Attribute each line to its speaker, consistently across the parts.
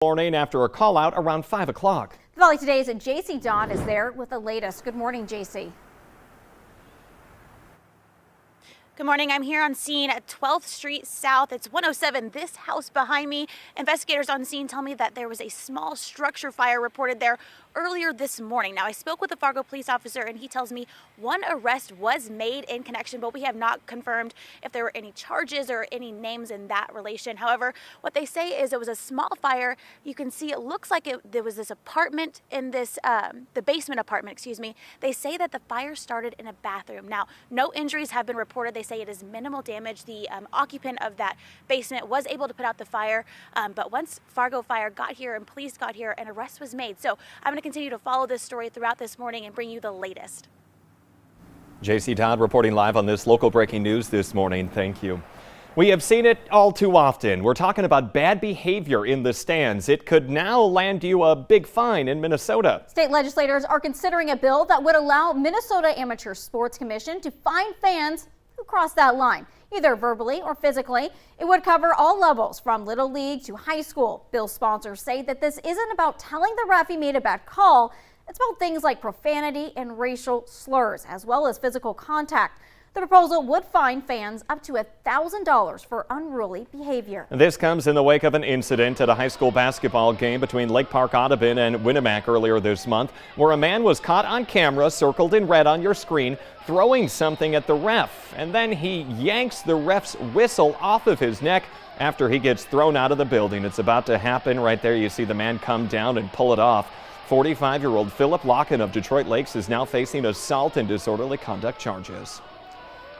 Speaker 1: Morning after a call out around 5 o'clock.
Speaker 2: Valley Today's and JC Don is there with the latest. Good morning, JC.
Speaker 3: Good morning. I'm here on scene at 12th Street South. It's 107. This house behind me. Investigators on scene tell me that there was a small structure fire reported there earlier this morning. Now, I spoke with a Fargo police officer and he tells me one arrest was made in connection, but we have not confirmed if there were any charges or any names in that relation. However, what they say is it was a small fire. You can see it looks like there was this apartment in this, the basement apartment, excuse me. They say that the fire started in a bathroom. Now, no injuries have been reported. They say it is minimal damage. The occupant of that basement was able to put out the fire, but once Fargo Fire got here and police got here, an arrest was made. So I'm going to continue to follow this story throughout this morning and bring you the latest.
Speaker 1: JC Todd reporting live on this local breaking news this morning. Thank you. We have seen it all too often. We're talking about bad behavior in the stands. It could now land you a big fine in Minnesota.
Speaker 2: State legislators are considering a bill that would allow Minnesota Amateur Sports Commission to fine fans who cross that line, either verbally or physically. It would cover all levels from little league to high school. Bill sponsors say that this isn't about telling the ref he made a bad call. It's about things like profanity and racial slurs, as well as physical contact. The proposal would fine fans up to $1,000 for unruly behavior.
Speaker 1: This comes in the wake of an incident at a high school basketball game between Lake Park Audubon and Winnemac earlier this month, where a man was caught on camera, circled in red on your screen, throwing something at the ref. And then he yanks the ref's whistle off of his neck after he gets thrown out of the building. It's about to happen right there. You see the man come down and pull it off. 45-year-old Phillip Lochen of Detroit Lakes is now facing assault and disorderly conduct charges.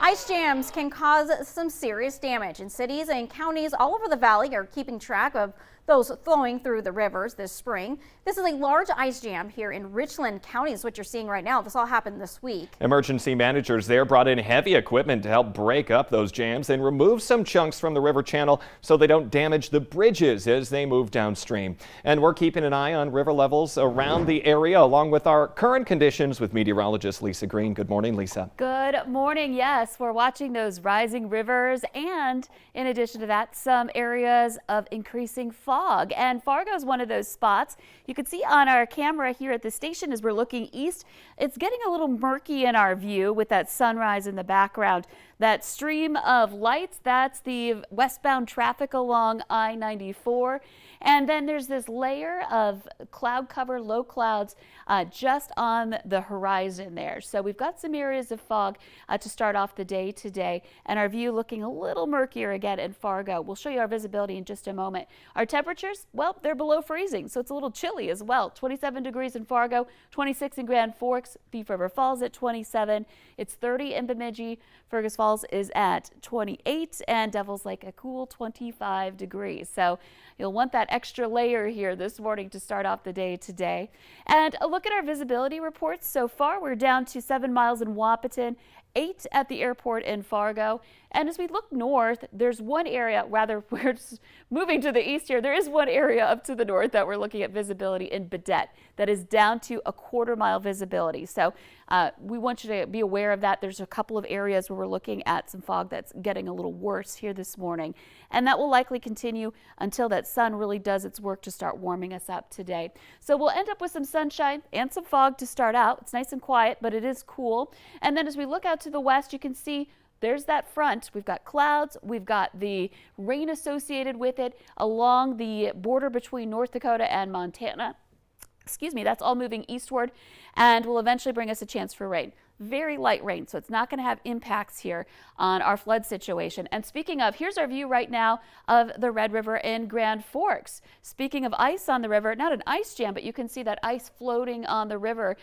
Speaker 2: Ice jams can cause some serious damage, and cities and counties all over the valley are keeping track of those flowing through the rivers this spring. This is a large ice jam here in Richland County is what you're seeing right now. This all happened this week. Emergency
Speaker 1: managers there brought in heavy equipment to help break up those jams and remove some chunks from the river channel so they don't damage the bridges as they move downstream. And we're keeping an eye on river levels around the area along with our current conditions with meteorologist Lisa Green. Good morning, Lisa.
Speaker 4: Good morning. Yes, we're watching those rising rivers and in addition to that, some areas of increasing fog. And Fargo is one of those spots. You can see on our camera here at the station as we're looking east, it's getting a little murky in our view with that sunrise in the background. That stream of lights, that's the westbound traffic along I-94. And then there's this layer of cloud cover, low clouds just on the horizon there. So we've got some areas of fog to start off the day today, and our view looking a little murkier again in Fargo. We'll show you our visibility in just a moment. Our temperatures, well, they're below freezing, so it's a little chilly as well. 27 degrees in Fargo, 26 in Grand Forks, Thief River Falls at 27. It's 30 in Bemidji. Fergus Falls is at 28, and Devil's Lake a cool 25 degrees. So you'll want that extra layer here this morning to start off the day today. And a look at our visibility reports. So far, we're down to 7 miles in Wahpeton, 8 at the airport in Fargo. And as we look north, there's one area, rather we're just moving to the east here, there is one area up to the north that we're looking at visibility in Baudette that is down to a quarter-mile visibility. So we want you to be aware of that. There's a couple of areas where we're looking at some fog that's getting a little worse here this morning. And that will likely continue until that sun really does its work to start warming us up today. So we'll end up with some sunshine and some fog to start out. It's nice and quiet, but it is cool. And then as we look out to the west, you can see there's that front. We've got clouds, we've got the rain associated with it along the border between North Dakota and Montana. Excuse me, that's all moving eastward and will eventually bring us a chance for rain. Very light rain, so it's not going to have impacts here on our flood situation. And speaking of, here's our view right now of the Red River in Grand Forks. Speaking of ice on the river, not an ice jam, but you can see that ice floating on the river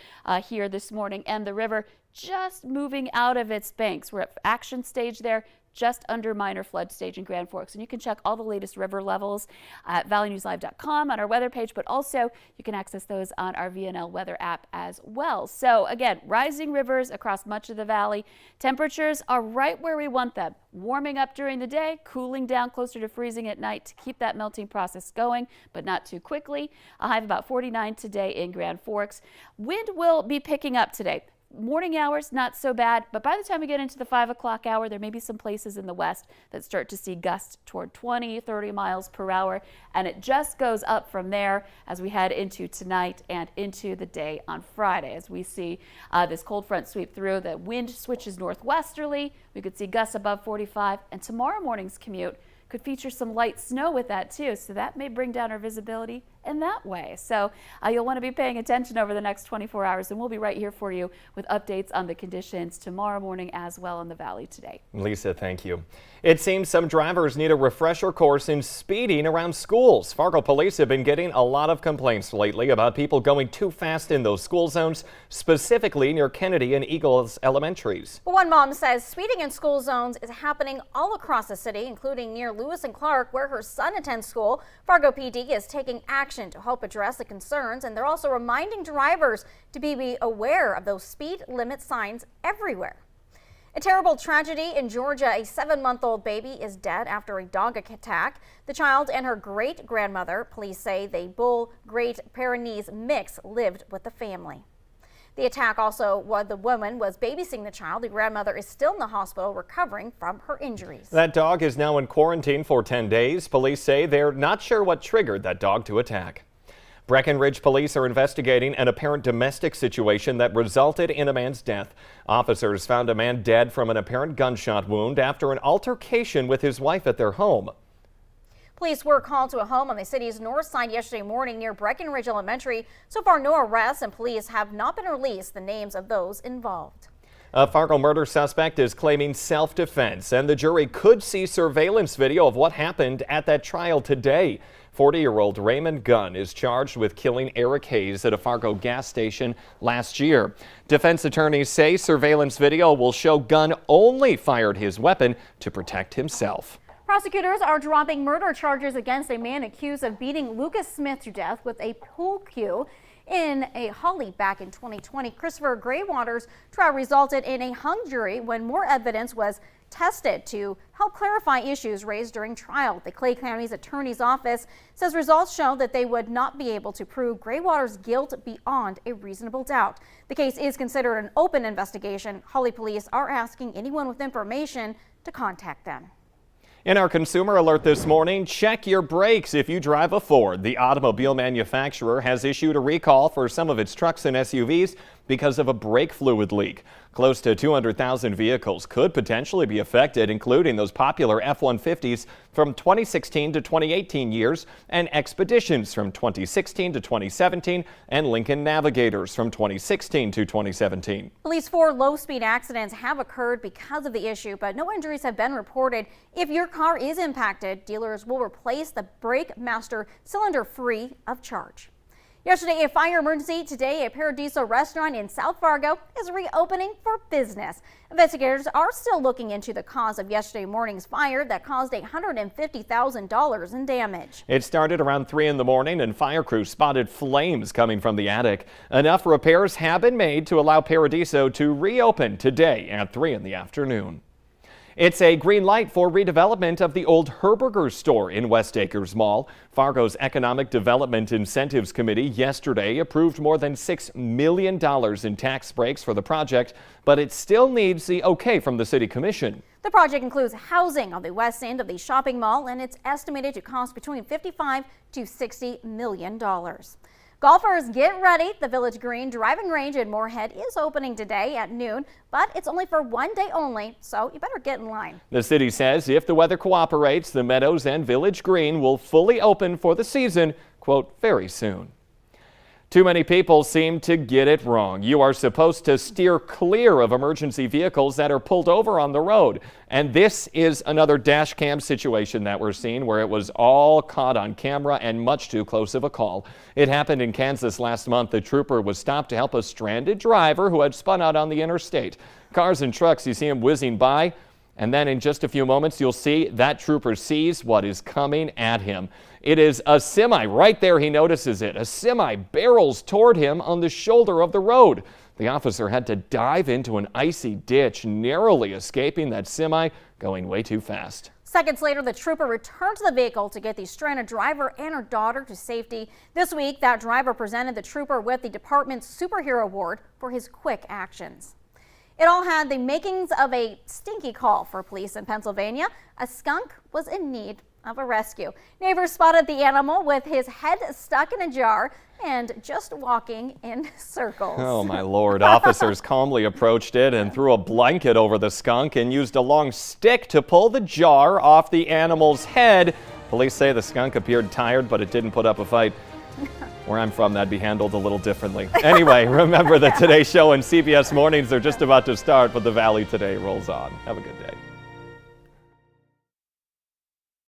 Speaker 4: here this morning, and the river just moving out of its banks. We're at action stage there, just under minor flood stage in Grand Forks. And you can check all the latest river levels at valleynewslive.com on our weather page, but also you can access those on our VNL weather app as well. So again, rising rivers across much of the valley. Temperatures are right where we want them. Warming up during the day, cooling down closer to freezing at night to keep that melting process going, but not too quickly. A high of about 49 today in Grand Forks. Wind will be picking up today. Morning hours, not so bad, but by the time we get into the 5 o'clock hour, there may be some places in the west that start to see gusts toward 20, 30 miles per hour, and it just goes up from there as we head into tonight and into the day on Friday. As we see this cold front sweep through, the wind switches northwesterly. We could see gusts above 45, and tomorrow morning's commute could feature some light snow with that too, so that may bring down our visibility in that way. So you'll want to be paying attention over the next 24 hours, and we'll be right here for you with updates on the conditions tomorrow morning as well in the valley today.
Speaker 1: Lisa, thank you. It seems some drivers need a refresher course in speeding around schools. Fargo police have been getting a lot of complaints lately about people going too fast in those school zones, specifically near Kennedy and Eagles elementaries.
Speaker 2: One mom says speeding in school zones is happening all across the city, including near Lewis and Clark, where her son attends school. Fargo PD is taking action to help address the concerns, and they're also reminding drivers to be aware of those speed limit signs everywhere. A terrible tragedy in Georgia. A 7-month-old baby is dead after a dog attack. The child and her great-grandmother, police say the Bull Great Pyrenees mix, lived with the family. The attack also, the woman was babysitting the child. The grandmother is still in the hospital recovering from her injuries.
Speaker 1: That dog is now in quarantine for 10 days. Police say they're not sure what triggered that dog to attack. Breckenridge police are investigating an apparent domestic situation that resulted in a man's death. Officers found a man dead from an apparent gunshot wound after an altercation with his wife at their home.
Speaker 2: Police were called to a home on the city's north side yesterday morning near Breckenridge Elementary. So far, no arrests, and police have not been released the names of those involved.
Speaker 1: A Fargo murder suspect is claiming self-defense, and the jury could see surveillance video of what happened at that trial today. 40-year-old Raymond Gunn is charged with killing Eric Hayes at a Fargo gas station last year. Defense attorneys say surveillance video will show Gunn only fired his weapon to protect himself.
Speaker 2: Prosecutors are dropping murder charges against a man accused of beating Lucas Smith to death with a pool cue in a Holly back in 2020. Christopher Graywater's trial resulted in a hung jury when more evidence was tested to help clarify issues raised during trial. The Clay County's attorney's office says results show that they would not be able to prove Graywater's guilt beyond a reasonable doubt. The case is considered an open investigation. Holly police are asking anyone with information to contact them.
Speaker 1: In our consumer alert this morning, check your brakes if you drive a Ford. The automobile manufacturer has issued a recall for some of its trucks and SUVs because of a brake fluid leak. Close to 200,000 vehicles could potentially be affected, including those popular F-150s from 2016 to 2018 years and Expeditions from 2016 to 2017 and Lincoln Navigators from 2016 to 2017.
Speaker 2: At least 4 low-speed accidents have occurred because of the issue, but no injuries have been reported. If your car is impacted, dealers will replace the Brake Master cylinder free of charge. Yesterday, a fire emergency. Today, a Paradiso restaurant in South Fargo is reopening for business. Investigators are still looking into the cause of yesterday morning's fire that caused $150,000 in damage.
Speaker 1: It started around 3 in the morning and fire crews spotted flames coming from the attic. Enough repairs have been made to allow Paradiso to reopen today at 3 in the afternoon. It's a green light for redevelopment of the old Herberger store in West Acres Mall. Fargo's Economic Development Incentives Committee yesterday approved more than $6 million in tax breaks for the project, but it still needs the okay from the City Commission.
Speaker 2: The project includes housing on the west end of the shopping mall, and it's estimated to cost between $55 to $60 million. Golfers, get ready. The Village Green driving range in Moorhead is opening today at noon, but it's only for one day only, so you better get in line.
Speaker 1: The city says if the weather cooperates, the Meadows and Village Green will fully open for the season, quote, very soon. Too many people seem to get it wrong. You are supposed to steer clear of emergency vehicles that are pulled over on the road. And this is another dash cam situation that we're seeing where it was all caught on camera and much too close of a call. It happened in Kansas last month. The trooper was stopped to help a stranded driver who had spun out on the interstate. Cars and trucks, you see him whizzing by. And then in just a few moments, you'll see that trooper sees what is coming at him. It is a semi. Right there, he notices it. A semi barrels toward him on the shoulder of the road. The officer had to dive into an icy ditch, narrowly escaping that semi going way too fast.
Speaker 2: Seconds later, the trooper returned to the vehicle to get the stranded driver and her daughter to safety. This week, that driver presented the trooper with the department's Superhero Award for his quick actions. It all had the makings of a stinky call for police in Pennsylvania. A skunk was in need of a rescue. Neighbors spotted the animal with his head stuck in a jar and just walking in circles.
Speaker 1: Oh, my Lord. Officers calmly approached it and threw a blanket over the skunk and used a long stick to pull the jar off the animal's head. Police say the skunk appeared tired, but it didn't put up a fight. Where I'm from, that'd be handled a little differently. Anyway, remember that today's show and CBS Mornings are just about to start, but the Valley Today rolls on. Have a good day.